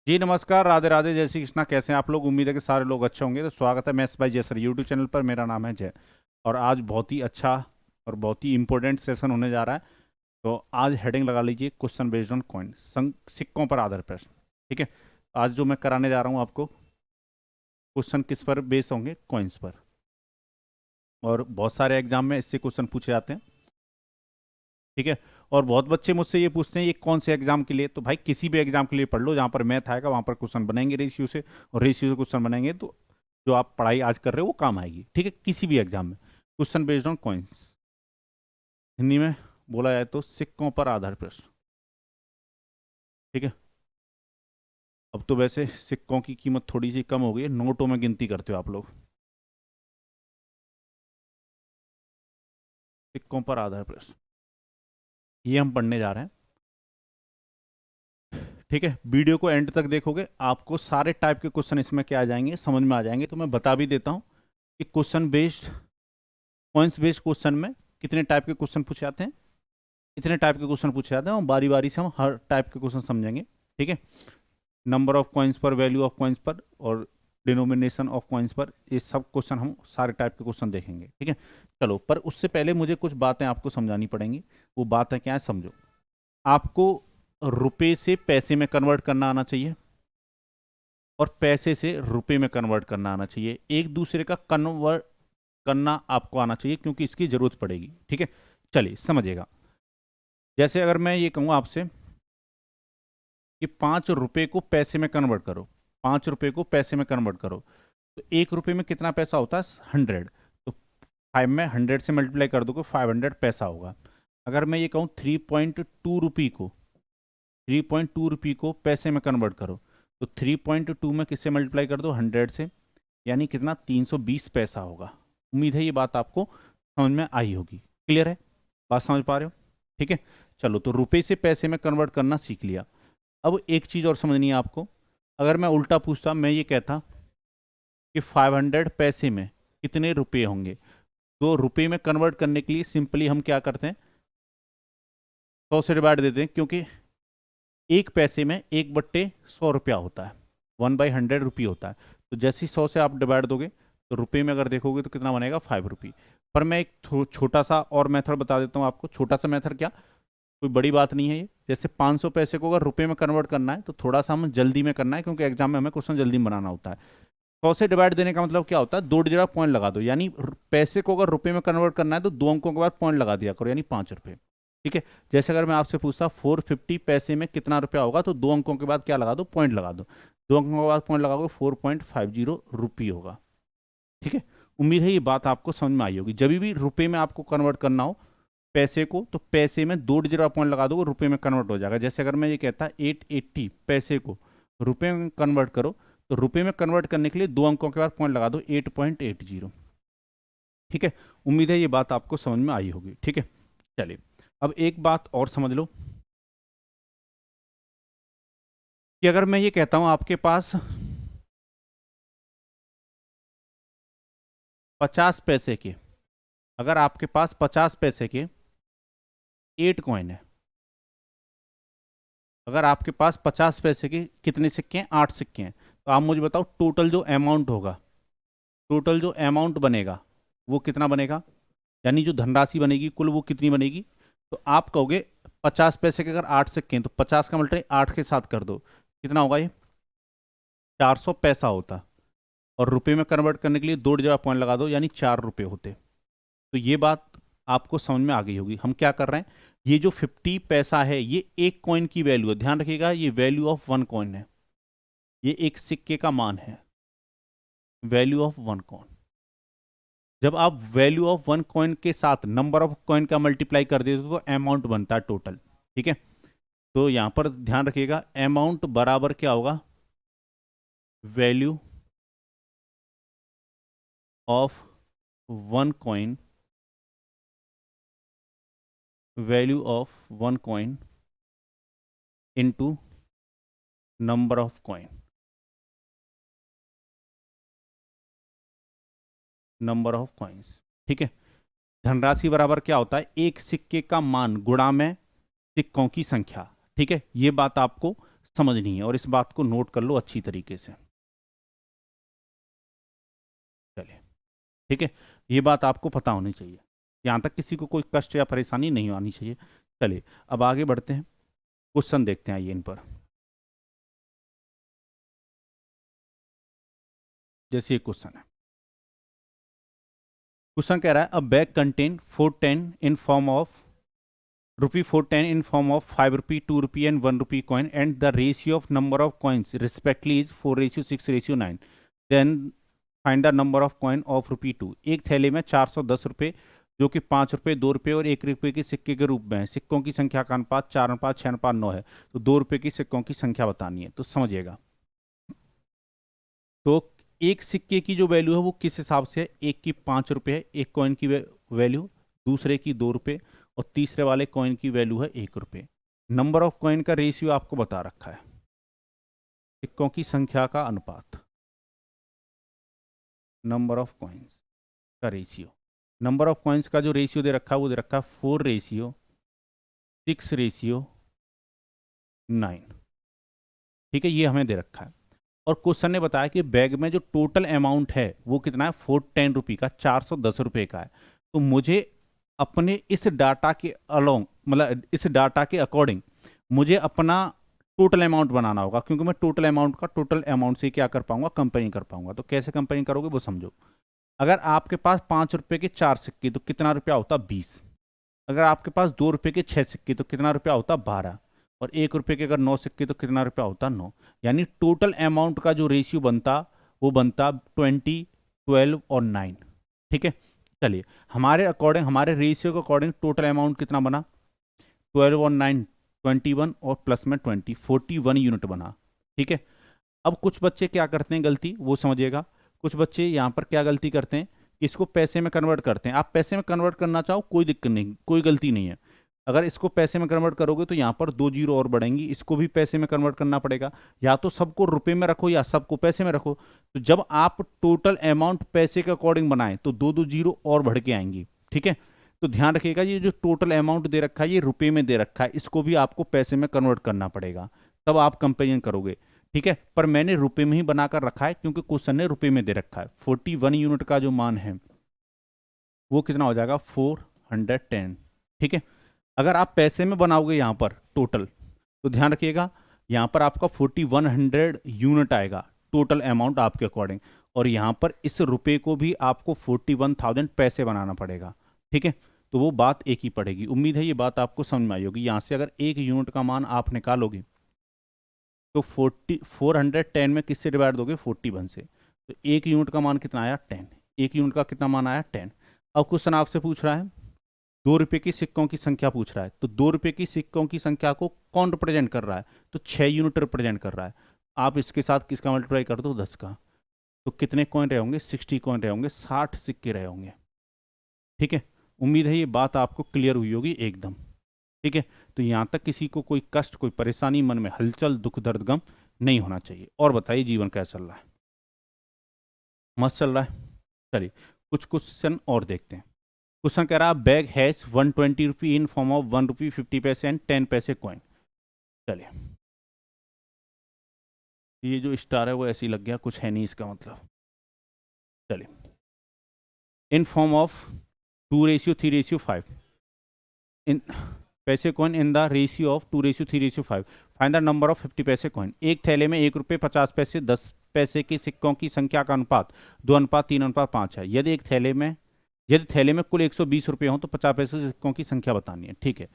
जी नमस्कार, राधे राधे, जय श्री कृष्णा। कैसे हैं आप लोग? उम्मीद है कि सारे लोग अच्छे होंगे। तो स्वागत है मैथ्स बाय जय सर यूट्यूब चैनल पर। मेरा नाम है जय और आज बहुत ही अच्छा और बहुत ही इंपॉर्टेंट सेशन होने जा रहा है। तो आज हेडिंग लगा लीजिए, क्वेश्चन बेस्ड ऑन कॉइन, सिक्कों पर आधारित प्रश्न। ठीक है, आज जो मैं कराने जा रहा हूँ आपको, क्वेश्चन किस पर बेस होंगे? कॉइन्स पर। और बहुत सारे एग्जाम में इससे क्वेश्चन पूछे जाते हैं। ठीक है, और बहुत बच्चे मुझसे ये पूछते हैं ये कौन से एग्जाम के लिए। तो भाई किसी भी एग्जाम के लिए पढ़ लो, जहाँ पर मैथ आएगा वहाँ पर क्वेश्चन बनेंगे रेशियो से, और रेशियो से क्वेश्चन बनेंगे तो जो आप पढ़ाई आज कर रहे हो वो काम आएगी। ठीक है, किसी भी एग्जाम में question based on coins, Hindi में बोला जाए तो सिक्कों पर आधारित प्रश्न। ठीक है, अब तो वैसे सिक्कों की कीमत थोड़ी सी कम हो गई है, नोटों में गिनती करते हो आप लोग। सिक्कों पर आधारित प्रश्न ये हम पढ़ने जा रहे हैं। ठीक है, वीडियो को एंड तक देखोगे, आपको सारे टाइप के क्वेश्चन इसमें क्या आ जाएंगे, समझ में आ जाएंगे। तो मैं बता भी देता हूँ कि question based, points based question में कितने टाइप के क्वेश्चन पूछे जाते हैं, इतने टाइप के क्वेश्चन पूछे जाते हैं, और बारी बारी से हम हर टाइप के क्वेश्चन समझेंगे। ठीक है, नंबर ऑफ कॉइन्स पर, वैल्यू ऑफ कॉइन्स पर, और डिनोमिनेशन ऑफ कॉइन्स पर, ये सब क्वेश्चन हम सारे टाइप के क्वेश्चन देखेंगे। ठीक है, चलो, पर उससे पहले मुझे कुछ बातें आपको समझानी पड़ेंगी। वो बातें क्या है, समझो। आपको रुपए से पैसे में कन्वर्ट करना आना चाहिए, और पैसे से रुपए में कन्वर्ट करना आना चाहिए। एक दूसरे का कन्वर्ट करना आपको आना चाहिए, क्योंकि इसकी जरूरत पड़ेगी। ठीक है, चलिए समझिएगा। जैसे अगर मैं ये कहूँ आपसे कि 5 रुपए को पैसे में कन्वर्ट करो, 5 रुपए को पैसे में कन्वर्ट करो, तो 1 रुपए में कितना पैसा होता है? 100। तो 5 में 100 से मल्टीप्लाई कर दो तो 500 पैसा होगा। अगर मैं ये कहूँ 3.2 रुपये को पैसे में कन्वर्ट करो, तो 3.2 में किससे मल्टीप्लाई कर दो? 100 से, यानी कितना? 320 पैसा होगा। उम्मीद है ये बात आपको समझ में आई होगी। क्लियर है? बात समझ पा रहे हो? ठीक है, चलो, तो रुपए से पैसे में कन्वर्ट करना सीख लिया। अब एक चीज और समझनी है आपको। अगर मैं उल्टा पूछता, मैं ये कहता कि 500 पैसे में कितने रुपए होंगे, तो रुपए में कन्वर्ट करने के लिए सिंपली हम क्या करते हैं? 100 से डिवाइड देते हैं, क्योंकि एक पैसे में 1/100 रुपया होता है, 1/100 रुपये होता है। तो जैसे ही 100 से आप डिवाइड दोगे तो रुपए में अगर देखोगे तो कितना बनेगा? 5 रुपये। पर मैं एक छोटा सा और मेथड बता देता हूँ आपको। छोटा सा मेथड क्या, कोई बड़ी बात नहीं है ये। जैसे 500 पैसे को अगर रुपए में कन्वर्ट करना है तो थोड़ा सा हम जल्दी में करना है, क्योंकि एग्जाम में हमें क्वेश्चन जल्दी में बनाना होता है। 100 से डिवाइड देने का मतलब क्या होता है? 2 डिजिट पॉइंट लगा दो, यानी पैसे को अगर रुपए में कन्वर्ट करना है तो 2 अंकों के बाद पॉइंट लगा दिया करो, यानी 5 रुपये। ठीक है, जैसे अगर मैं आपसे पूछता 450 पैसे में कितना रुपया होगा, तो 2 अंकों के बाद क्या लगा दो? पॉइंट लगा दो। 2 अंकों के बाद पॉइंट लगाओगे, 4.50 रुपये होगा। ठीक है, उम्मीद है ये बात आपको समझ में आई होगी। जब भी रुपए में आपको कन्वर्ट करना हो पैसे को, तो पैसे में 2 डिजिट पॉइंट लगा दो, रुपए में कन्वर्ट हो जाएगा। जैसे अगर मैं ये कहता 880 पैसे को रुपए में कन्वर्ट करो, तो रुपए में कन्वर्ट करने के लिए 2 अंकों के बाद पॉइंट लगा दो, 8.80। ठीक है, उम्मीद है ये बात आपको समझ में आई होगी। ठीक है, चलिए, अब एक बात और समझ लो कि अगर मैं ये कहता हूं आपके पास 50 पैसे के, अगर आपके पास 50 पैसे के 8 कॉइन है, अगर आपके पास 50 पैसे के कितने सिक्के हैं? 8 सिक्के हैं, तो आप मुझे बताओ टोटल जो अमाउंट होगा, टोटल जो अमाउंट बनेगा वो कितना बनेगा, यानी जो धनराशि बनेगी कुल वो कितनी बनेगी? तो आप कहोगे 50 पैसे के अगर 8 सिक्के हैं तो 50 का मल्टीप्लाई 8 के साथ कर दो, कितना होगा ये? 400 पैसा होता। और रुपए में कन्वर्ट करने के लिए 2 डिजिट पॉइंट लगा दो, यानी 4 रुपये होते। तो ये बात आपको समझ में आ गई होगी। हम क्या कर रहे हैं, ये जो 50 पैसा है ये एक कॉइन की वैल्यू है, ध्यान रखिएगा, ये वैल्यू ऑफ 1 कॉइन है, ये एक सिक्के का मान है, वैल्यू ऑफ 1 कॉइन। जब आप वैल्यू ऑफ 1 कॉइन के साथ नंबर ऑफ कॉइन का मल्टीप्लाई कर देते हो तो अमाउंट बनता है टोटल। ठीक है, तो यहां पर ध्यान रखिएगा, अमाउंट बराबर क्या होगा? Value of 1 coin, value of 1 coin into number of coin, number of coins. ठीक है, धनराशि बराबर क्या होता है? एक सिक्के का मान गुणा में सिक्कों की संख्या। ठीक है, ये बात आपको समझनी है और इस बात को नोट कर लो अच्छी तरीके से। चलिए ठीक है, ये बात आपको पता होनी चाहिए, यहाँ तक किसी को कोई कष्ट या परेशानी नहीं आनी चाहिए। चलिए अब आगे बढ़ते हैं, क्वेश्चन देखते हैं आइए इन पर। जैसे ये क्वेश्चन है, क्वेश्चन कह रहा है अ bag contain 410 in form of rupee 410 in form of 5 rupee, 2 rupee and 1 rupee coin, and the ratio of number of coins respectively is 4:6:9, then find the number of coin of rupee 2। एक थैले में 410 रुपये जो कि 5 रुपये, 2 रुपये और 1 रुपये के सिक्के के रूप में है। सिक्कों की संख्या का अनुपात 4 अनुपात 6 अनुपात 9 है, तो 2 रुपये की सिक्कों की संख्या बतानी है। तो समझिएगा, तो एक सिक्के की जो वैल्यू है वो किस हिसाब से है, एक की 5 रुपये है एक कॉइन की वैल्यू, दूसरे की 2 रुपये और तीसरे वाले कॉइन की वैल्यू है 1 रुपये। नंबर ऑफ कॉइन का रेशियो आपको बता रखा है, सिक्कों की संख्या का अनुपात, नंबर ऑफ कॉइन्स का रेशियो। नंबर ऑफ कॉइन्स का जो रेशियो दे रखा है वो दे रखा है 4:6:9। ठीक है, ये हमें दे रखा है। और क्वेश्चन ने बताया कि बैग में जो टोटल अमाउंट है वो कितना है, 410 रुपये का, 410 रुपये का है। तो मुझे अपने इस डाटा के अलोंग, मतलब इस डाटा के अकॉर्डिंग मुझे अपना टोटल अमाउंट बनाना होगा, क्योंकि मैं टोटल अमाउंट से क्या कर पाऊंगा, कंपेयरिंग कर पाऊंगा। तो कैसे कंपेयरिंग करोगे वो समझो। अगर आपके पास 5 रुपये के 4 सिक्के तो कितना रुपया होता, 20। अगर आपके पास 2 रुपये के 6 सिक्के तो कितना रुपया होता, 12। और 1 रुपये के अगर 9 सिक्के तो कितना रुपया होता, 9। यानी टोटल अमाउंट का जो रेशियो बनता वो बनता 20, 12 और 9। ठीक है, चलिए हमारे अकॉर्डिंग, हमारे रेशियो के अकॉर्डिंग टोटल अमाउंट कितना बना, 12 और 9 21 और प्लस में 20 41 यूनिट बना। ठीक है, अब कुछ बच्चे क्या करते हैं गलती, वो समझिएगा। कुछ बच्चे यहाँ पर क्या गलती करते हैं, इसको पैसे में कन्वर्ट करते हैं। आप पैसे में कन्वर्ट करना चाहो कोई दिक्कत नहीं, कोई गलती नहीं है। अगर इसको पैसे में कन्वर्ट करोगे तो यहाँ पर 2 जीरो और बढ़ेंगी, इसको भी पैसे में कन्वर्ट करना पड़ेगा। या तो सबको रुपए में रखो या सबको पैसे में रखो। तो जब आप टोटल अमाउंट पैसे के अकॉर्डिंग बनाएं तो 2 जीरो और बढ़ के आएंगी। ठीक है, तो ध्यान रखिएगा, ये जो टोटल अमाउंट दे रखा है ये रुपए में दे रखा है, इसको भी आपको पैसे में कन्वर्ट करना पड़ेगा, तब आप कंपेरिजन करोगे। ठीक है, पर मैंने रुपए में ही बनाकर रखा है क्योंकि क्वेश्चन ने रुपए में दे रखा है। 41 यूनिट का जो मान है वो कितना हो जाएगा, 410। ठीक है, अगर आप पैसे में बनाओगे यहाँ पर टोटल, तो ध्यान रखिएगा यहाँ पर आपका 4100 यूनिट आएगा टोटल अमाउंट आपके अकॉर्डिंग, और यहाँ पर इस रुपए को भी आपको 41,000 पैसे बनाना पड़ेगा। ठीक है, तो वो बात एक ही पड़ेगी। उम्मीद है ये बात आपको समझ में आई होगी। यहाँ से अगर 1 यूनिट का मान आप निकालोगे तो 410 में किससे डिवाइड दोगे, 41 से, तो 1 यूनिट का मान कितना आया, 10। 1 यूनिट का कितना मान आया, 10। अब क्वेश्चन आपसे पूछ रहा है 2 रुपये की सिक्कों की संख्या पूछ रहा है, तो 2 रुपये की सिक्कों की संख्या को कौन रिप्रेजेंट कर रहा है, तो 6 यूनिट रिप्रेजेंट कर रहा है। आप इसके साथ किसका मल्टीप्लाई कर दो, 10 का, तो कितने कॉइन रहे होंगे, 60 कॉइन रहे होंगे, 60 सिक्के रहे होंगे। ठीक है, उम्मीद है ये बात आपको क्लियर हुई होगी एकदम। ठीक है, तो यहाँ तक किसी को कोई कष्ट, कोई परेशानी, मन में हलचल, दुख दर्द गम नहीं होना चाहिए। और बताइए जीवन कैसा चल रहा है, मस्त चल रहा है। चलिए कुछ क्वेश्चन और देखते हैं। क्वेश्चन कह रहा है bag has 120 rupee in form of 1 रुपी 50 पैसे एंड 10 पैसे कॉइन। चलिए ये जो स्टार है वो ऐसे ही लग गया, कुछ है नहीं इसका मतलब। चलिए, इन फॉर्म ऑफ 2:3:5 इन पैसे coin in the ratio of 2:3:5 find the number of 50 पैसे कॉइन। एक थैले में 1 रुपये 50 पैसे 10 पैसे के सिक्कों की संख्या का अनुपात 2:3:5 है। यदि थैले में कुल 120 रुपये हों तो 50 पैसे सिक्कों की संख्या बतानी है। ठीक है,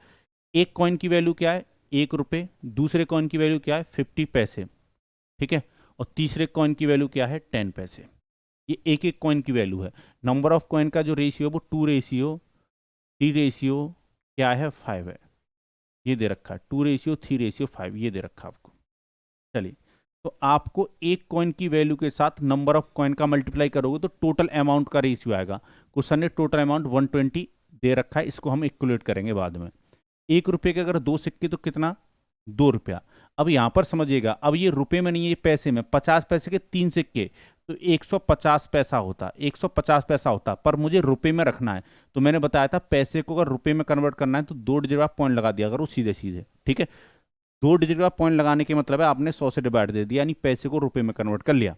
एक कॉइन की वैल्यू क्या है, 1 रुपये, दूसरे कॉइन की वैल्यू क्या है, 50 पैसे। ठीक है, और तीसरे कॉइन की वैल्यू क्या है, 10 पैसे। ये एक एक कॉइन की वैल्यू है। नंबर ऑफ कॉइन का जो रेशियो वो 2:3:5 क्या है, 5 है, ये दे रखा है। 2:3:5 ये दे रखा आपको। चलिए, तो आपको एक कॉइन की वैल्यू के साथ नंबर ऑफ कॉइन का मल्टीप्लाई करोगे तो टोटल अमाउंट का रेशियो आएगा। क्वेश्चन ने टोटल अमाउंट 120 दे रखा है, इसको हम इक्वलेट करेंगे बाद में। 1 रुपये के अगर 2 सिक्के तो कितना, 2 रुपया। अब यहाँ पर समझिएगा, अब ये रुपए में नहीं है, ये पैसे में। 50 पैसे के 3 सिक्के तो 150 पैसा होता, 150 पैसा होता, पर मुझे रुपए में रखना है। तो मैंने बताया था पैसे को अगर रुपए में कन्वर्ट करना है तो 2 डिजिट आप पॉइंट लगा दिया करो सीधे सीधे। ठीक है, 2 डिजिट का पॉइंट लगाने के मतलब है आपने 100 से डिवाइड दे दिया, यानी पैसे को रुपए में कन्वर्ट कर लिया।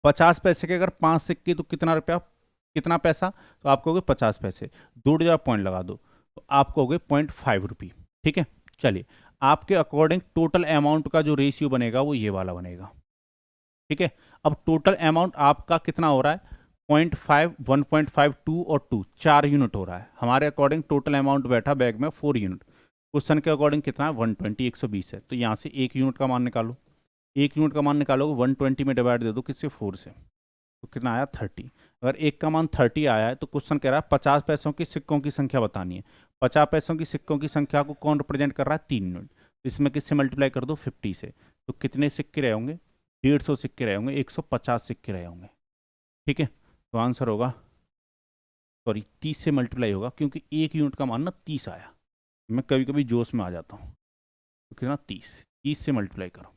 50 पैसे के अगर 5 सिक्के तो कितना रुपया, कितना पैसा, तो आप कहोगे 50 पैसे। 2 डिजिट का पॉइंट लगा दो तो आप कहोगे 0.5 रुपये। ठीक है, चलिए आपके अकॉर्डिंग टोटल अमाउंट का जो रेशियो बनेगा वो ये वाला बनेगा। ठीक है, अब टोटल अमाउंट आपका कितना हो रहा है, 0.5, 1.52 और 2, 4 यूनिट हो रहा है। हमारे अकॉर्डिंग टोटल अमाउंट बैठा बैग में 4 यूनिट। क्वेश्चन के अकॉर्डिंग कितना है, 120, 120 है, तो यहाँ से 1 यूनिट का मान निकालो। 1 यूनिट का मान निकालोगे 120 में डिवाइड दे दो किससे, 4 से, तो कितना आया 30। अगर एक का मान 30 आया है तो क्वेश्चन कह रहा है 50 पैसों की सिक्कों की संख्या बतानी है। 50 पैसों की सिक्कों की संख्या को कौन रिप्रेजेंट कर रहा है, 3 यूनिट। तो इसमें किससे मल्टीप्लाई कर दो, 50 से, तो कितने सिक्के रहे होंगे, 150 सिक्के रहे होंगे, 150 सिक्के रहे होंगे। ठीक है, तो आंसर होगा, सॉरी 30 से मल्टीप्लाई होगा क्योंकि 1 यूनिट का मान ना 30 आया। मैं कभी कभी जोश में आ जाता हूँ। तो कितना, 30 से मल्टीप्लाई करो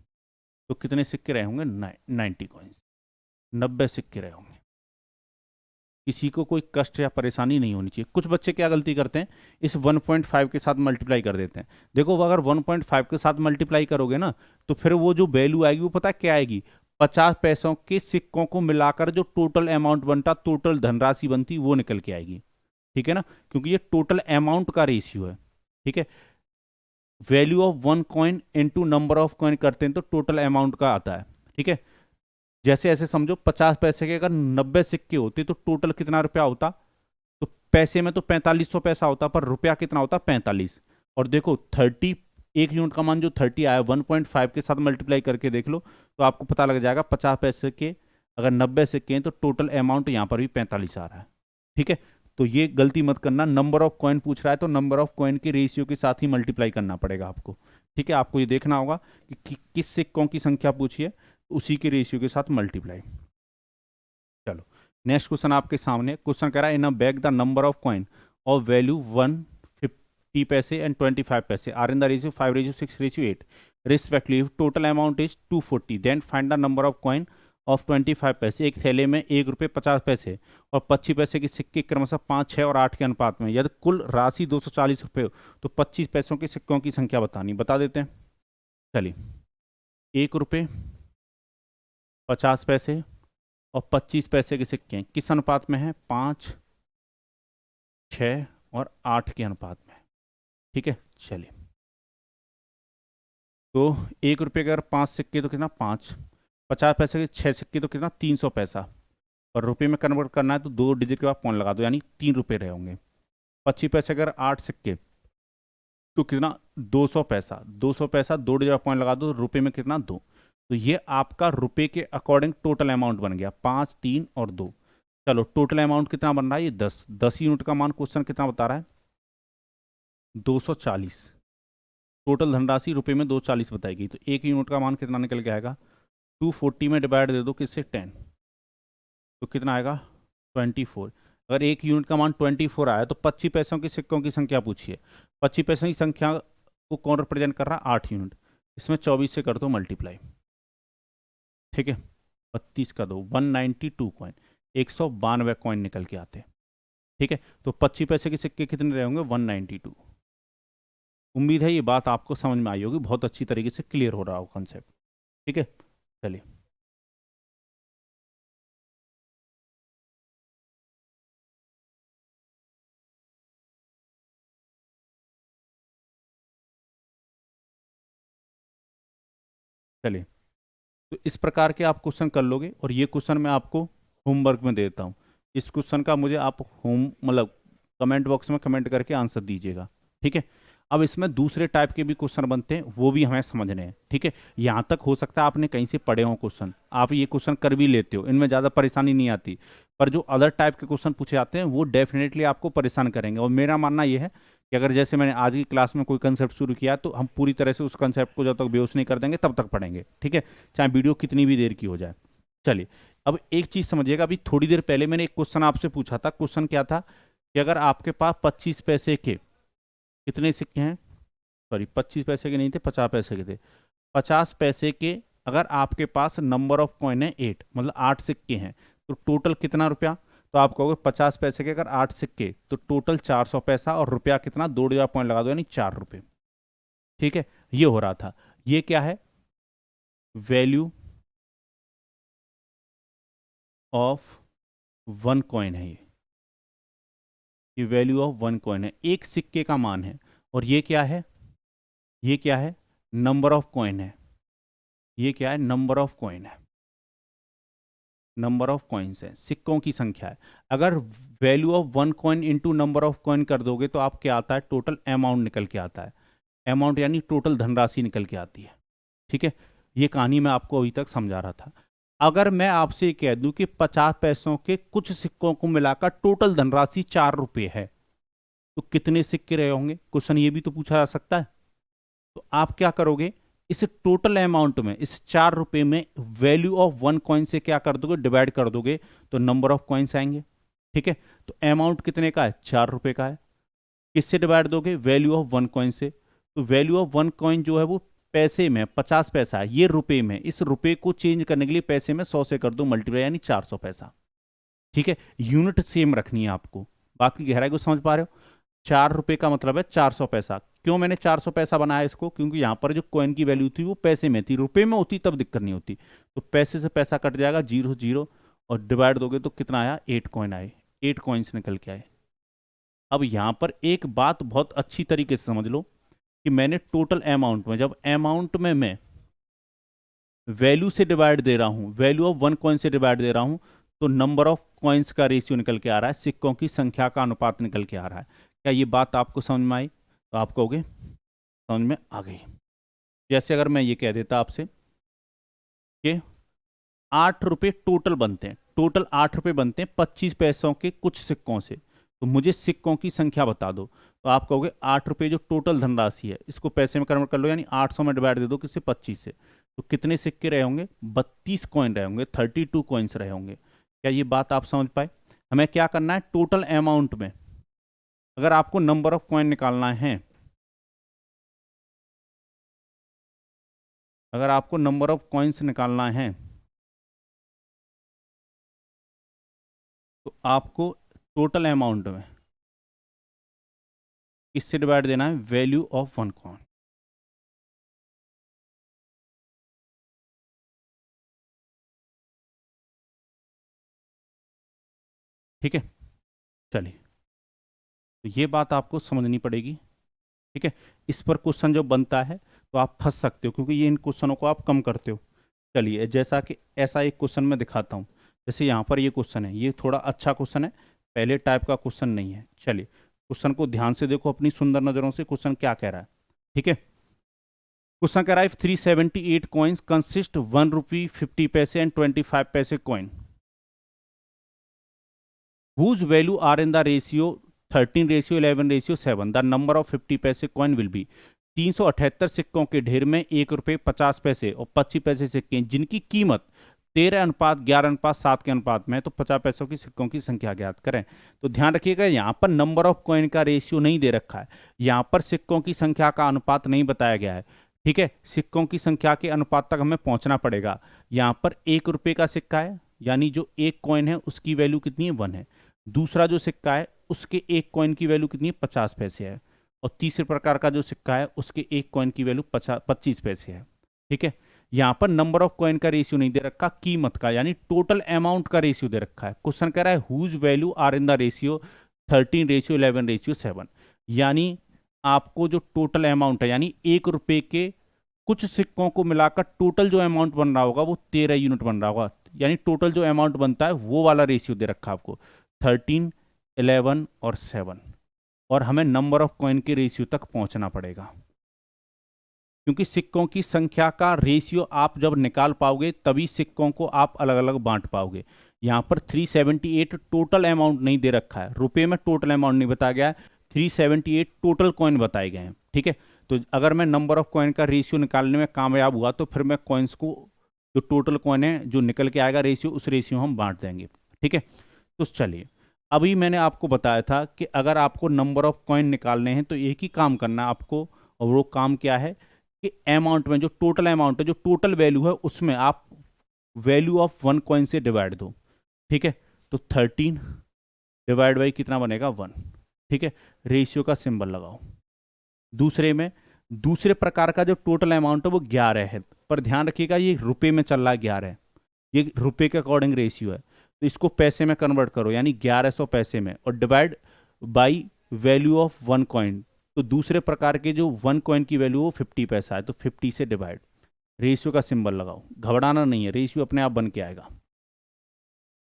तो कितने सिक्के रहे होंगे, 90 कॉइन्स, 90 सिक्के रहे होंगे। किसी को कोई कष्ट या परेशानी नहीं होनी चाहिए। कुछ बच्चे क्या गलती करते हैं, इस 1.5 के साथ मल्टीप्लाई कर देते हैं। देखो अगर 1.5 के साथ मल्टीप्लाई करोगे ना तो फिर वो जो वैल्यू आएगी वो पता क्या आएगी, 50 पैसों के सिक्कों को मिलाकर जो टोटल अमाउंट बनता, टोटल धनराशि बनती, वो निकल के आएगी। ठीक है ना, क्योंकि ये टोटल अमाउंट का रेशियो है। ठीक है, value of 1 coin into number of coin करते हैं तो टोटल अमाउंट का आता है। ठीक है, जैसे ऐसे समझो 50 पैसे के अगर 90 सिक्के होते तो टोटल कितना रुपया होता, तो पैसे में तो 4500 पैसा होता, पर रुपया कितना होता, 45। और देखो 30, 1 यूनिट का मान जो 30 आया 1.5 के साथ मल्टीप्लाई करके देख लो तो आपको पता लग जाएगा 50 पैसे के अगर 90 सिक्के हैं तो टोटल अमाउंट यहाँ पर भी 45 आ रहा है। ठीक है, तो ये गलती मत करना, नंबर ऑफ कॉइन पूछ रहा है तो नंबर ऑफ कॉइन के रेशियो के साथ ही मल्टीप्लाई करना पड़ेगा आपको। ठीक है, आपको ये देखना होगा कि किस सिक्कों की संख्या पूछी है, उसी के रेशियो के साथ मल्टीप्लाई। चलो नेक्स्ट क्वेश्चन आपके सामने, क्वेश्चन कह रहा है in a bag the number of coin of value 150 paise and 25 paise are in the ratio 5:6:8 respectively, total amount is 240, then find the number of coin of 25 paise. एक थैले में 1 रुपये 50 पैसे और 25 पैसे के सिक्के क्रमशः 5, 6 और 8 के अनुपात में, यदि कुल राशि 240 रुपये हो तो 25 पैसों के सिक्कों की संख्या बतानी, बता देते हैं। चलिए 1 रुपये 50 पैसे और 25 पैसे के सिक्के किस अनुपात में है, 5, 6 और 8 के अनुपात में। ठीक है, चलिए तो 1 रुपये के अगर 5 सिक्के तो कितना 5, 50 पैसे के 6 सिक्के तो कितना 300 पैसा, और रुपये में कन्वर्ट करना है तो 2 डिजिट के बाद पॉइंट लगा दो, यानी 3 रुपये रहे होंगे। 25 पैसे अगर 8 सिक्के तो कितना 200 पैसा, 200 पैसा 2 डिजिट का पॉइंट लगा दो, रुपये में कितना 2। तो ये आपका रुपए के अकॉर्डिंग टोटल अमाउंट बन गया, 5, 3 और 2। चलो टोटल अमाउंट कितना बन रहा है, ये 10 यूनिट का मान क्वेश्चन कितना बता रहा है, 240। टोटल धनराशि रुपए में 240 बताई गई, तो 1 यूनिट का मान कितना निकल के आएगा, 240 में डिवाइड दे दो किससे, 10, तो कितना आएगा 24। अगर 1 यूनिट का मान 24 आया तो 25 पैसों के सिक्कों की संख्या पूछिए। 25 पैसों की संख्या को कौन रिप्रेजेंट कर रहा है, 8 यूनिट, इसमें 24 से कर दो मल्टीप्लाई। ठीक है, 32 का 2, 192 कॉइन, 192 कॉइन निकल के आते हैं। ठीक है, तो 25 पैसे के सिक्के कितने रहे होंगे, 192। उम्मीद है ये बात आपको समझ में आई होगी, बहुत अच्छी तरीके से क्लियर हो रहा हो कॉन्सेप्ट। ठीक है, चलिए चलिए तो इस प्रकार के आप क्वेश्चन कर लोगे, और ये क्वेश्चन मैं आपको होमवर्क में देता हूँ। इस क्वेश्चन का मुझे आप मतलब कमेंट बॉक्स में कमेंट करके आंसर दीजिएगा। ठीक है, अब इसमें दूसरे टाइप के भी क्वेश्चन बनते हैं, वो भी हमें समझने हैं। ठीक है, यहाँ तक हो सकता है आपने कहीं से पढ़े हो क्वेश्चन, आप ये क्वेश्चन कर भी लेते हो, इनमें ज़्यादा परेशानी नहीं आती, पर जो अदर टाइप के क्वेश्चन पूछे जाते हैं वो डेफिनेटली आपको परेशान करेंगे। और मेरा मानना ये है कि अगर जैसे मैंने आज की क्लास में कोई कंसेप्ट शुरू किया तो हम पूरी तरह से उस कंसेप्ट को जब तक बेहोश नहीं कर देंगे तब तक पढ़ेंगे। ठीक है, चाहे वीडियो कितनी भी देर की हो जाए। चलिए अब एक चीज़ समझिएगा, अभी थोड़ी देर पहले मैंने एक क्वेश्चन आपसे पूछा था। क्वेश्चन क्या था कि अगर आपके पास 25 पैसे के कितने सिक्के हैं, सॉरी 25 पैसे के नहीं थे, 50 पैसे के थे। 50 पैसे के अगर आपके पास नंबर ऑफ कॉइन है 8, मतलब 8 सिक्के हैं, तो टोटल कितना रुपया, तो आप कहोगे 50 पैसे के अगर 8 सिक्के तो टोटल 400 पैसा, और रुपया कितना 2 डिजिट पॉइंट लगा दो यानी 4 रुपये। ठीक है, ये हो रहा था। ये क्या है, वैल्यू ऑफ वन कॉइन है, ये वैल्यू ऑफ वन कॉइन है, एक सिक्के का मान है। और ये क्या है, ये क्या है, नंबर ऑफ कॉइन है, ये क्या है, नंबर ऑफ कॉइन है, नंबर ऑफ कॉइन्स है, सिक्कों की संख्या है। अगर value of one coin into number of coin कर दोगे तो आप क्या आता है, टोटल अमाउंट निकल के आता है। अमाउंट यानी टोटल धनराशि निकल के आती है। ठीक है, ये कहानी मैं आपको अभी तक समझा रहा था। अगर मैं आपसे कह दूं कि 50 पैसों के कुछ सिक्कों को मिलाकर टोटल धनराशि 4 रुपये है, तो कितने सिक्के रहे होंगे, क्वेश्चन ये भी तो पूछा जा सकता है। तो आप क्या करोगे, इस टोटल अमाउंट में, इस 4 रुपये में वैल्यू ऑफ वन कॉइन से क्या कर दोगे, डिवाइड कर दोगे, तो नंबर ऑफ कॉइन्स आएंगे। ठीक है, तो अमाउंट कितने का है, 4 रुपये का है। किससे डिवाइड दोगे, वैल्यू ऑफ वन कॉइन से। तो वैल्यू ऑफ वन कॉइन जो है वो पैसे में 50 पैसा है, ये रुपए में, इस रुपए को चेंज करने के लिए पैसे में 100 से कर दो मल्टीप्लाई, यानी 400 पैसा। ठीक है, यूनिट सेम रखनी है आपको, बात की गहराई को समझ पा रहे हो। 4 रुपए का मतलब है 400 पैसा। क्यों मैंने 400 पैसा बनाया इसको, क्योंकि यहां पर जो कॉइन की वैल्यू थी वो पैसे में थी, रुपए में होती तब दिक्कत नहीं होती। तो पैसे से पैसा कट जाएगा, 0 0, और डिवाइड दोगे तो कितना आया, 8 कॉइन आए, 8 कॉइन्स निकल के आए। अब यहां पर एक बात बहुत अच्छी तरीके से समझ लो कि मैंने टोटल अमाउंट में, जब अमाउंट में मैं वैल्यू से डिवाइड दे रहा हूं, वैल्यू ऑफ वन कॉइन से डिवाइड दे रहा हूं, तो नंबर ऑफ कॉइन्स का रेशियो निकल के आ रहा है, सिक्कों की संख्या का अनुपात निकल के आ रहा है। क्या ये बात आपको समझ में आई, तो आप कहोगे समझ में आ गई। जैसे अगर मैं ये कह देता आपसे कि 8 रुपये टोटल बनते हैं, टोटल 8 रुपये बनते हैं 25 पैसों के कुछ सिक्कों से, तो मुझे सिक्कों की संख्या बता दो। तो आप कहोगे 8 रुपये जो टोटल धनराशि है, इसको पैसे में कन्वर्ट कर लो, यानी 800 में डिवाइड दे दो किससे, 25 से। तो कितने सिक्के रहे होंगे, 32 कॉइन रहे होंगे, 32 कॉइन्स रहे होंगे। क्या ये बात आप समझ पाए। हमें क्या करना है, टोटल अमाउंट में अगर आपको नंबर ऑफ कॉइन निकालना है, अगर आपको नंबर ऑफ कॉइन्स निकालना है, तो आपको टोटल अमाउंट में किससे डिवाइड देना है, वैल्यू ऑफ वन कॉइन। ठीक है, चलिए, तो ये बात आपको समझनी पड़ेगी। ठीक है, इस पर क्वेश्चन जो बनता है तो आप फंस सकते हो, क्योंकि ये इन क्वेश्चनों को आप कम करते हो। चलिए, जैसा कि ऐसा एक क्वेश्चन मैं दिखाता हूँ। जैसे यहाँ पर ये क्वेश्चन है, ये थोड़ा अच्छा क्वेश्चन है, पहले टाइप का क्वेश्चन नहीं है। चलिए, क्वेश्चन को ध्यान से देखो अपनी सुंदर नज़रों से, क्वेश्चन क्या कह रहा है। ठीक है, क्वेश्चन कह रहा है 378 कॉइन्स कंसिस्ट 1 रुपी 50 पैसे एंड 25 पैसे coin whose value are in the ratio 13 ratio 11 ratio 7, the number of 50 पैसे कॉइन विल बी। 378 सिक्कों के ढेर में 1 रुपये 50 पैसे और 25 पैसे सिक्के हैं, जिनकी कीमत 13:11:7 के अनुपात में है, तो 50 पैसों की सिक्कों की संख्या ज्ञात करें। तो ध्यान रखिएगा, यहाँ पर नंबर ऑफ कॉइन का रेशियो नहीं दे रखा है, यहाँ पर सिक्कों की संख्या का अनुपात नहीं बताया गया है। ठीक है, सिक्कों की संख्या के अनुपात तक हमें पहुंचना पड़ेगा। यहाँ पर 1 रुपये का सिक्का है, यानी जो एक कॉइन है उसकी वैल्यू कितनी है, 1 है। दूसरा जो सिक्का है उसके एक कॉइन की वैल्यू कितनी है, 50 पैसे है। और तीसरे प्रकार का जो सिक्का है उसके एक कॉइन की वैल्यू 25 पैसे है। ठीक है, यहाँ पर नंबर ऑफ कॉइन का रेशियो नहीं दे रखा, कीमत का यानी टोटल अमाउंट का रेशियो दे रखा है। क्वेश्चन कह रहा है whose value are in the ratio 13 ratio 11 ratio 7, यानी आपको जो टोटल अमाउंट है, यानी 1 रुपये के कुछ सिक्कों को मिलाकर टोटल जो अमाउंट बन रहा होगा वो 13 यूनिट बन रहा होगा, यानी टोटल जो अमाउंट बनता है वो वाला रेशियो दे रखा है आपको, 13 11 और 7। और हमें नंबर ऑफ कॉइन के रेशियो तक पहुंचना पड़ेगा, क्योंकि सिक्कों की संख्या का रेशियो आप जब निकाल पाओगे तभी सिक्कों को आप अलग अलग बांट पाओगे। यहाँ पर 378 टोटल अमाउंट नहीं दे रखा है, रुपए में टोटल अमाउंट नहीं बताया गया है, 378 टोटल कॉइन बताए गए हैं। ठीक है, तो अगर मैं नंबर ऑफ कॉइन का रेशियो निकालने में कामयाब हुआ तो फिर मैं कॉइन्स को, जो टोटल कॉइन है जो निकल के आएगा रेशियो, उस रेशियो हम बांट देंगे। ठीक है, तो चलिए, अभी मैंने आपको बताया था कि अगर आपको नंबर ऑफ कॉइन निकालने हैं तो एक ही काम करना है आपको, और वो काम क्या है कि अमाउंट में जो टोटल अमाउंट है, जो टोटल वैल्यू है, उसमें आप वैल्यू ऑफ वन कॉइन से डिवाइड दो। ठीक है, तो 13 डिवाइड बाई कितना बनेगा, 1। ठीक है, रेशियो का सिंबल लगाओ। दूसरे में दूसरे प्रकार का जो टोटल अमाउंट है वो 11 है, पर ध्यान रखिएगा ये रुपए में चल रहा है 11, ये रुपए के अकॉर्डिंग रेशियो है, तो इसको पैसे में कन्वर्ट करो, यानी 1100 पैसे में, और divide by value of 1 coin. तो दूसरे प्रकार के जो 1 कॉइन की वैल्यू वो 50 पैसा है, तो 50 से डिवाइड, रेशियो का सिंबल लगाओ, घबराना नहीं है, रेशियो अपने आप बन के आएगा।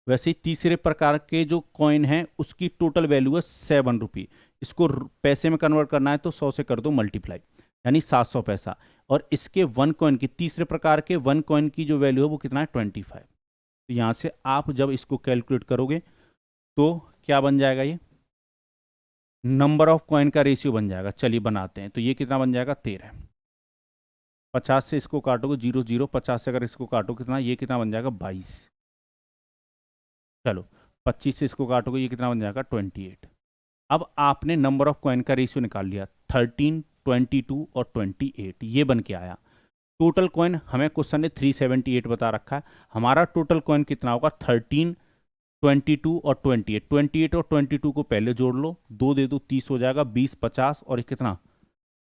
वैसे ही तीसरे प्रकार के जो कॉइन है उसकी टोटल वैल्यू है 7 रुपये, इसको पैसे में कन्वर्ट करना है तो 100 से कर दो मल्टीप्लाई, यानी 700 पैसा। और इसके 1 कॉइन की, तीसरे प्रकार के 1 कॉइन की जो वैल्यू है वो कितना है 25। तो यहाँ से आप जब इसको कैलकुलेट करोगे तो क्या बन जाएगा, ये नंबर ऑफ कॉइन का रेशियो बन जाएगा। चलिए बनाते हैं, तो ये कितना बन जाएगा 13। 50 से इसको काटोगे 0 0, 50 से अगर इसको काटो कितना, ये कितना बन जाएगा 22। चलो 25 से इसको काटोगे ये कितना बन जाएगा 28। अब आपने नंबर ऑफ कॉइन का रेशियो निकाल लिया, 13, 22 और 28, ये बन के आया। टोटल कॉइन हमें क्वेश्चन ने 378 बता रखा है, हमारा टोटल कॉइन कितना होगा 13, 22 और 28। 28 और 22 को पहले जोड़ लो, 2 दे दो 30 हो जाएगा, 20, 50 और कितना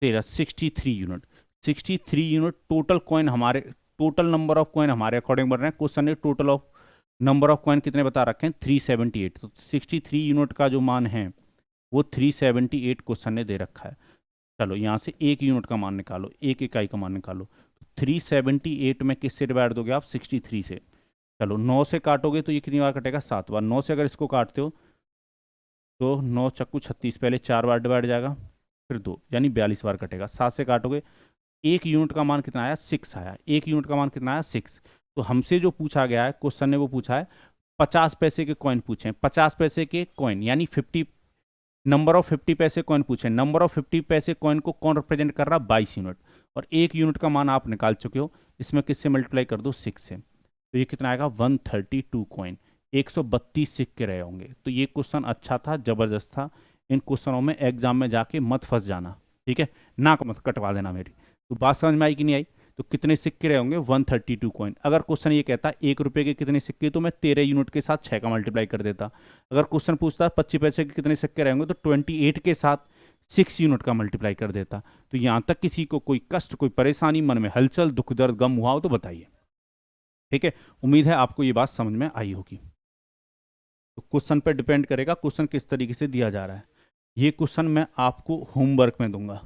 13, 63 यूनिट। 63 यूनिट टोटल कॉइन हमारे, टोटल नंबर ऑफ कॉइन हमारे अकॉर्डिंग बन रहे हैं। क्वेश्चन ने total of number of coin कितने बता रखे हैं 378, तो 63 यूनिट का जो मान है वो 378 क्वेश्चन ने दे रखा है। चलो यहाँ से 1 यूनिट का मान निकालो, 1 इकाई का मान निकालो। 378 में किससे डिवाइड दोगे आप 63 से। चलो 9 से काटोगे तो ये कितनी बार कटेगा 7 बार। 9 से अगर इसको काटते हो तो 9 चक्कू 36, पहले 4 बार डिवाइड जाएगा, फिर 2, यानी 42 बार कटेगा। 7 से काटोगे, 1 यूनिट का मान कितना आया 6 आया, 1 यूनिट का मान कितना आया 6। तो हमसे जो पूछा गया है क्वेश्चन ने वो पूछा है 50 पैसे के कॉइन पूछे हैं, 50 पैसे के कॉइन यानी 50, नंबर ऑफ 50 पैसे कॉइन पूछे। नंबर ऑफ 50 पैसे कॉइन को कौन रिप्रेजेंट कर रहा है 22 यूनिट, और 1 यूनिट का मान आप निकाल चुके हो, इसमें किससे मल्टीप्लाई कर दो 6 से, तो ये कितना आएगा 132 कॉइन, 132 सिक्के रहे होंगे। तो ये क्वेश्चन अच्छा था, जबरदस्त था। इन क्वेश्चनों में एग्जाम में जाके मत फंस जाना, ठीक है, नाक मत कटवा देना मेरी। तो बात समझ में आई कि नहीं आई। तो कितने सिक्के रहे होंगे 132 कॉइन। अगर क्वेश्चन ये कहता 1 रुपये के कितने सिक्के, तो मैं 13 यूनिट के साथ 6 का मल्टीप्लाई कर देता। अगर क्वेश्चन पूछता 25 पैसे के कितने सिक्के रहेंगे, तो 28 के साथ 6 यूनिट का मल्टीप्लाई कर देता। तो यहाँ तक किसी को कोई कष्ट, कोई परेशानी, मन में हलचल, दुख दर्द, गम हुआ हो तो बताइए, ठीक है। उम्मीद है आपको ये बात समझ में आई होगी। तो क्वेश्चन पर डिपेंड करेगा क्वेश्चन किस तरीके से दिया जा रहा है। ये क्वेश्चन मैं आपको होमवर्क में दूंगा,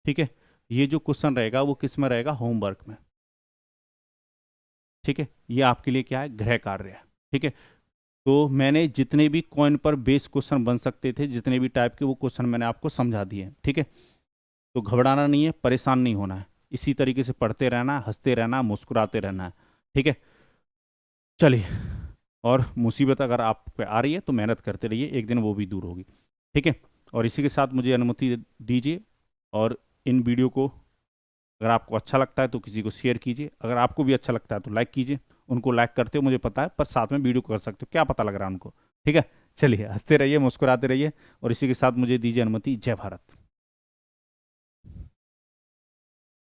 ठीक है। ये जो क्वेश्चन रहेगा वो किस में रहेगा, होमवर्क में, ठीक है। ये आपके लिए क्या है, गृह कार्य है, ठीक है। तो मैंने जितने भी कॉइन पर बेस क्वेश्चन बन सकते थे, जितने भी टाइप के, वो क्वेश्चन मैंने आपको समझा दिए, ठीक है। तो घबराना नहीं है, परेशान नहीं होना है, इसी तरीके से पढ़ते रहना है, हंसते रहना है, मुस्कुराते रहना है, ठीक है। चलिए, और मुसीबत अगर आप पे आ रही है तो मेहनत करते रहिए, एक दिन वो भी दूर होगी, ठीक है। और इसी के साथ मुझे अनुमति दीजिए, और इन वीडियो को अगर आपको अच्छा लगता है तो किसी को शेयर कीजिए, अगर आपको भी अच्छा लगता है तो लाइक कीजिए। उनको लाइक करते हो मुझे पता है, पर साथ में वीडियो कर सकते हो, क्या पता लग रहा है उनको, ठीक है। चलिए, हंसते रहिए, मुस्कुराते रहिए, और इसी के साथ मुझे दीजिए अनुमति। जय भारत।